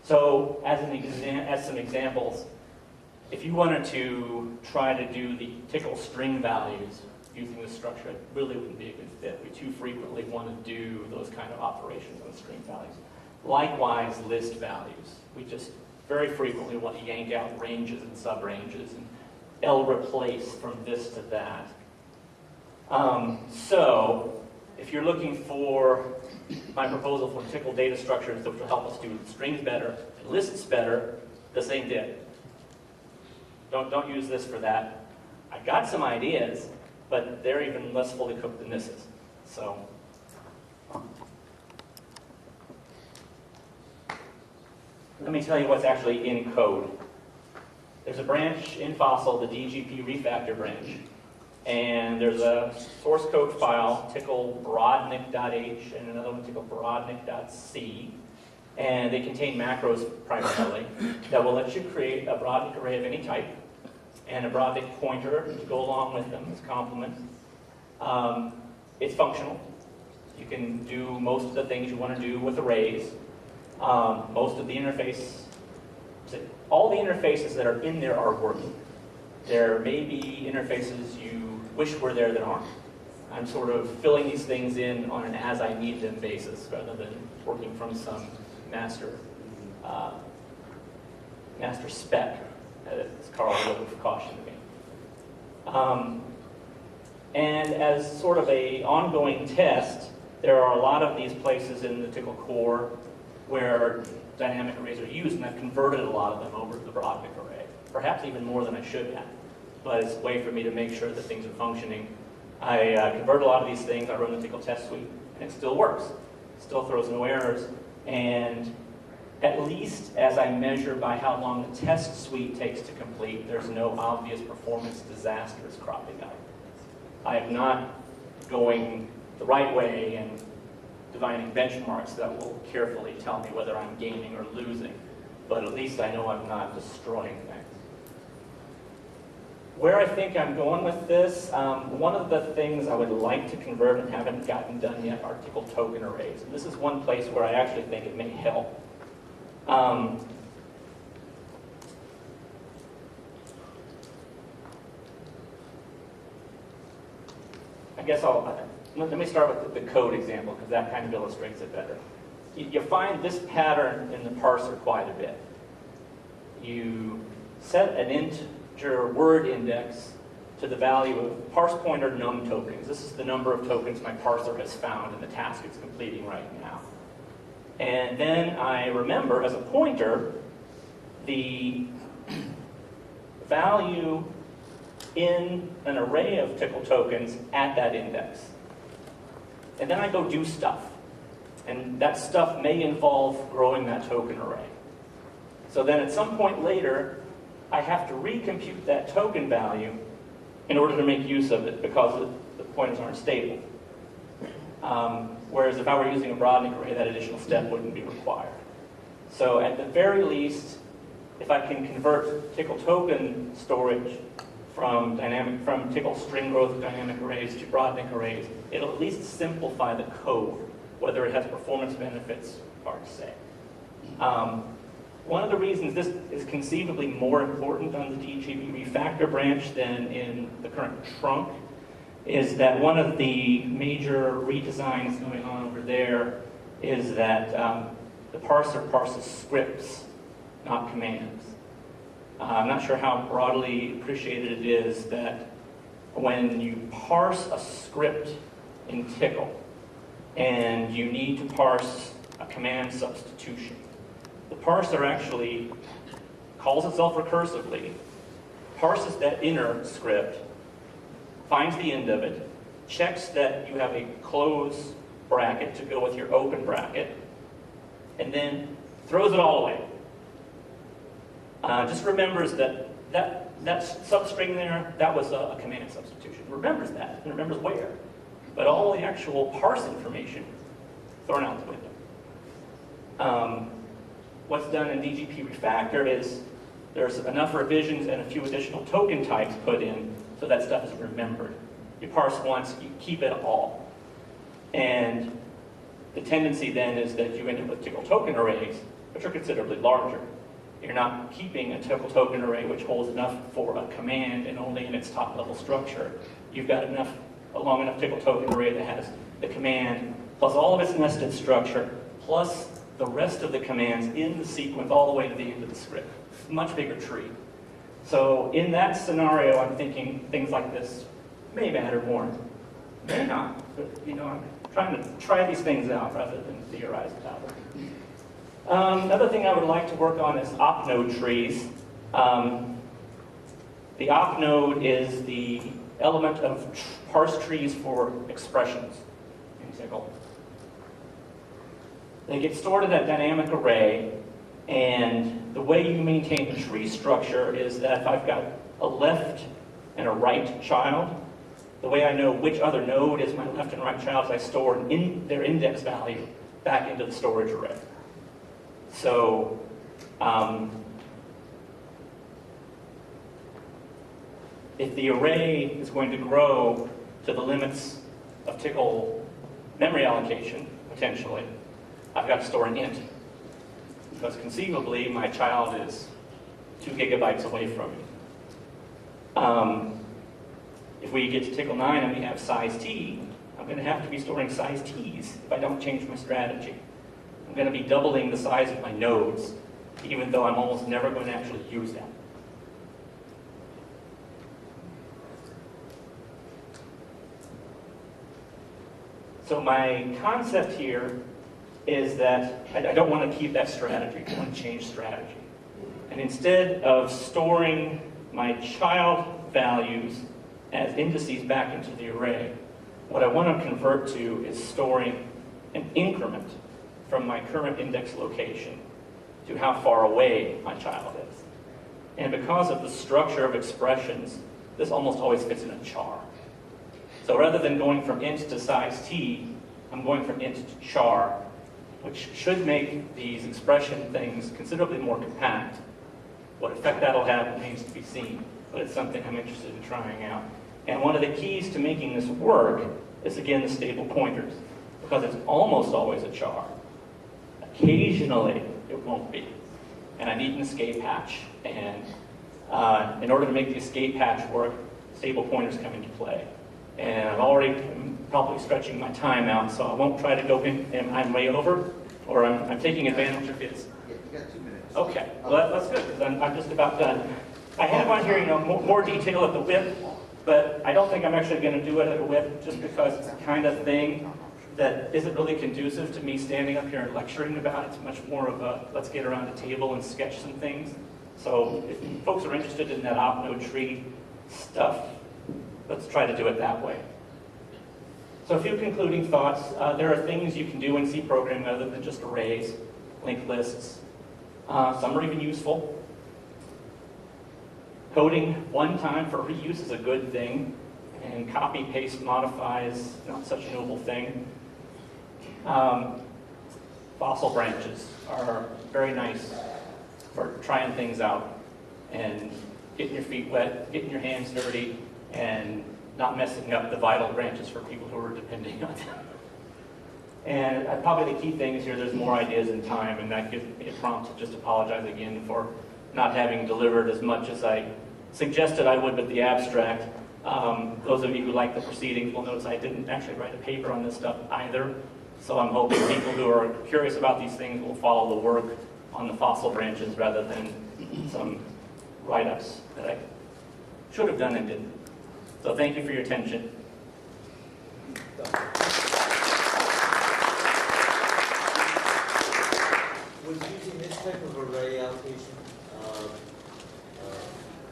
So as some examples, if you wanted to try to do the tickle string values using this structure, it really wouldn't be a good fit. We too frequently want to do those kind of operations on string values. Likewise, list values. We just very frequently want to yank out ranges and subranges and replace from this to that. So if you're looking for my proposal for tickle data structures which will help us do strings better and lists better, this ain't it. Don't use this for that. I got some ideas, but they're even less fully cooked than this is. So let me tell you what's actually in code. There's a branch in Fossil, the DGP refactor branch, and there's a source code file, tickle.brodnik.h, and another one, tickle.brodnik.c, and they contain macros primarily that will let you create a Brodnik array of any type and a Brodnik pointer to go along with them as complement. It's functional. You can do most of the things you want to do with arrays. Most of the all the interfaces that are in there are working. There may be interfaces you wish were there that aren't. I'm sort of filling these things in on an as-I-need-them basis rather than working from some master spec, as Carl would have cautioned me. And as sort of an ongoing test, there are a lot of these places in the Tickle core where dynamic arrays are used, and I've converted a lot of them over to the Brodnik array, perhaps even more than I should have. But it's a way for me to make sure that things are functioning. I convert a lot of these things, I run the Tickle test suite, and it still works. It still throws no errors, and at least as I measure by how long the test suite takes to complete, there's no obvious performance disasters cropping up. I am not going the right way and defining benchmarks that will carefully tell me whether I'm gaining or losing, but at least I know I'm not destroying things. Where I think I'm going with this, one of the things I would like to convert and haven't gotten done yet are Tickle token arrays. And this is one place where I actually think it may help. I guess let me start with the code example, because that kind of illustrates it better. You find this pattern in the parser quite a bit. You set an integer word index to the value of parse pointer num tokens. This is the number of tokens my parser has found in the task it's completing right now. And then I remember, as a pointer, the value in an array of Tickle tokens at that index. And then I go do stuff. And that stuff may involve growing that token array. So then at some point later, I have to recompute that token value in order to make use of it, because the pointers aren't stable. Whereas if I were using a Brodnik array, that additional step wouldn't be required. So at the very least, if I can convert Tickle token storage from Tickle string growth dynamic arrays to Brodnik arrays, it'll at least simplify the code. Whether it has performance benefits, hard to say. One of the reasons this is conceivably more important on the DGP refactor branch than in the current trunk is that one of the major redesigns going on over there is that the parser parses scripts, not commands. I'm not sure how broadly appreciated it is that when you parse a script in Tickle and you need to parse a command substitution, the parser actually calls itself recursively, parses that inner script, finds the end of it, checks that you have a close bracket to go with your open bracket, and then throws it all away. Just remembers that substring there, that was a command substitution. Remembers that, and remembers where. But all the actual parse information, thrown out the window. What's done in DGP refactor is there's enough revisions and a few additional token types put in so that stuff is remembered. You parse once, you keep it all. And the tendency then is that you end up with Tickle token arrays which are considerably larger. You're not keeping a Tcl token array which holds enough for a command and only in its top level structure. You've got a long enough Tcl token array that has the command plus all of its nested structure plus the rest of the commands in the sequence all the way to the end of the script. Much bigger tree. So in that scenario, I'm thinking things like this may matter more. May not, but I'm trying to try these things out rather than theorize about them. Another thing I would like to work on is opnode trees. The opnode is the element of parse trees for expressions in Tcl. They get stored in that dynamic array, and the way you maintain the tree structure is that if I've got a left and a right child, the way I know which other node is my left and right child is I store their index value back into the storage array. So, if the array is going to grow to the limits of Tcl memory allocation, potentially, I've got to store an int. Because conceivably, my child is 2 gigabytes away from me. If we get to Tcl 9 and we have size t, I'm going to have to be storing size t's if I don't change my strategy. I'm going to be doubling the size of my nodes, even though I'm almost never going to actually use them. So my concept here is that I don't want to keep that strategy. I want to change strategy. And instead of storing my child values as indices back into the array, what I want to convert to is storing an increment from my current index location to how far away my child is. And because of the structure of expressions, this almost always fits in a char. So rather than going from int to size t, I'm going from int to char, which should make these expression things considerably more compact. What effect that'll have remains to be seen, but it's something I'm interested in trying out. And one of the keys to making this work is, again, the stable pointers, because it's almost always a char. Occasionally, it won't be. And I need an escape hatch. And in order to make the escape hatch work, stable pointers come into play. And I'm probably stretching my time out, so I won't try to go in, and I'm way over, or I'm taking advantage of his. Yeah, you got 2 minutes. Okay, well that's good, because I'm just about done. I have on here, more detail at the whip, but I don't think I'm actually going to do it at a whip, just because it's the kind of thing that isn't really conducive to me standing up here and lecturing about. It's much more of a, let's get around a table and sketch some things. So if folks are interested in that opnode tree stuff, let's try to do it that way. So a few concluding thoughts. There are things you can do in C programming other than just arrays, linked lists. Some are even useful. Coding one time for reuse is a good thing, and copy, paste, modify is not such a noble thing. Fossil branches are very nice for trying things out and getting your feet wet, getting your hands dirty, and not messing up the vital branches for people who are depending on them. And probably the key thing is here, there's more ideas in time, and that gives me a prompt to just apologize again for not having delivered as much as I suggested I would with the abstract. Those of you who like the proceedings will notice I didn't actually write a paper on this stuff either. So I'm hoping people who are curious about these things will follow the work on the fossil branches rather than some write-ups that I should have done and didn't. So thank you for your attention. Was using this type of array allocation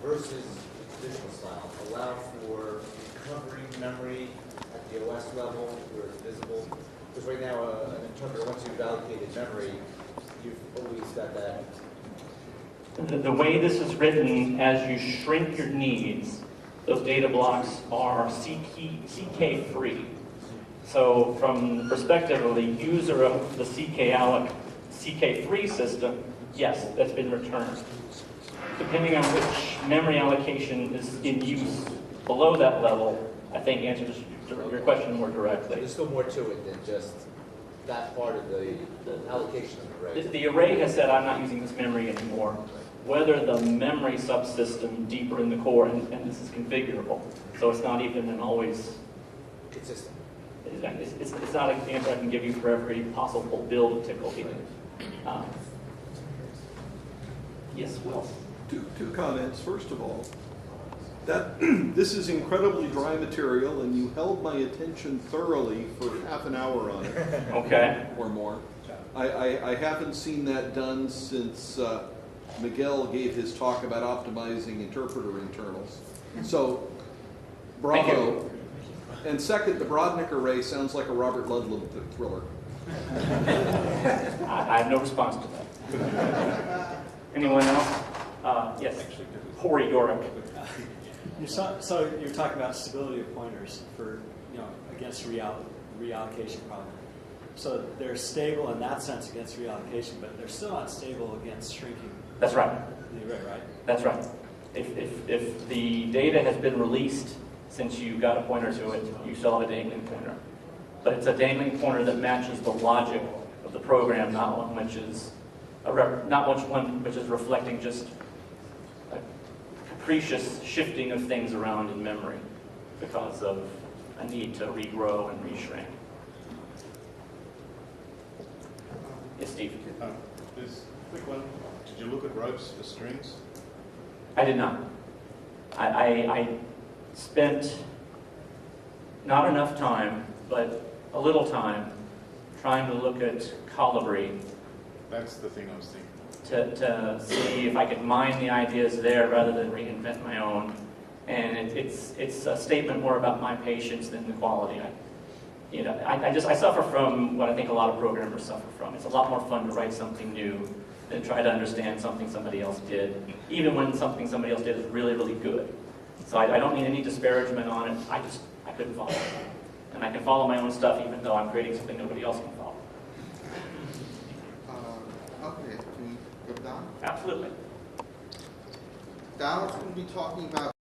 versus the traditional style allow for recovering memory at the OS level where it's visible? Because right now, an interpreter, once you've allocated memory, you've always got that. The way this is written, as you shrink your needs, those data blocks are CK-free. So from the perspective of the user of the CK-free system, yes, that's been returned. Depending on which memory allocation is in use below that level, I think answers your question more directly. There's still more to it than just that part of the allocation of the array. The array has said, I'm not using this memory anymore. Whether the memory subsystem deeper in the core, and this is configurable, so it's not even an always, Consistent. it's not an answer I can give you for every possible build of Tickle either. Yes, Will? Two comments. First of all, that this is incredibly dry material, and you held my attention thoroughly for half an hour on it Okay. or more. I haven't seen that done since Miguel gave his talk about optimizing interpreter internals. So, Thank bravo. you. And second, the Brodnik array sounds like a Robert Ludlum thriller. I have no response to that. Anyone else? Yes. Corey Yorick. So you're talking about stability of pointers for, against reallocation problem. So they're stable in that sense against reallocation, but they're still not stable against shrinking That's right. the array, right? That's right. If the data has been released since you got a pointer to it, you still have a dangling pointer. But it's a dangling pointer that matches the logic of the program, not one which is reflecting just a capricious shifting of things around in memory because of a need to regrow and reshrink. Yes, Steve? Just a quick one. Did you look at ropes for strings? I did not. I spent not enough time, but a little time, trying to look at Colibri That's the thing I was thinking. to see if I could mine the ideas there rather than reinvent my own. And it's a statement more about my patience than the quality. I suffer from what I think a lot of programmers suffer from. It's a lot more fun to write something new than try to understand something somebody else did, even when something somebody else did is really, really good. So I don't mean any disparagement on it. I couldn't follow it. And I can follow my own stuff even though I'm creating something nobody else can follow. Okay, can we go down? Absolutely. Donald's going to be talking about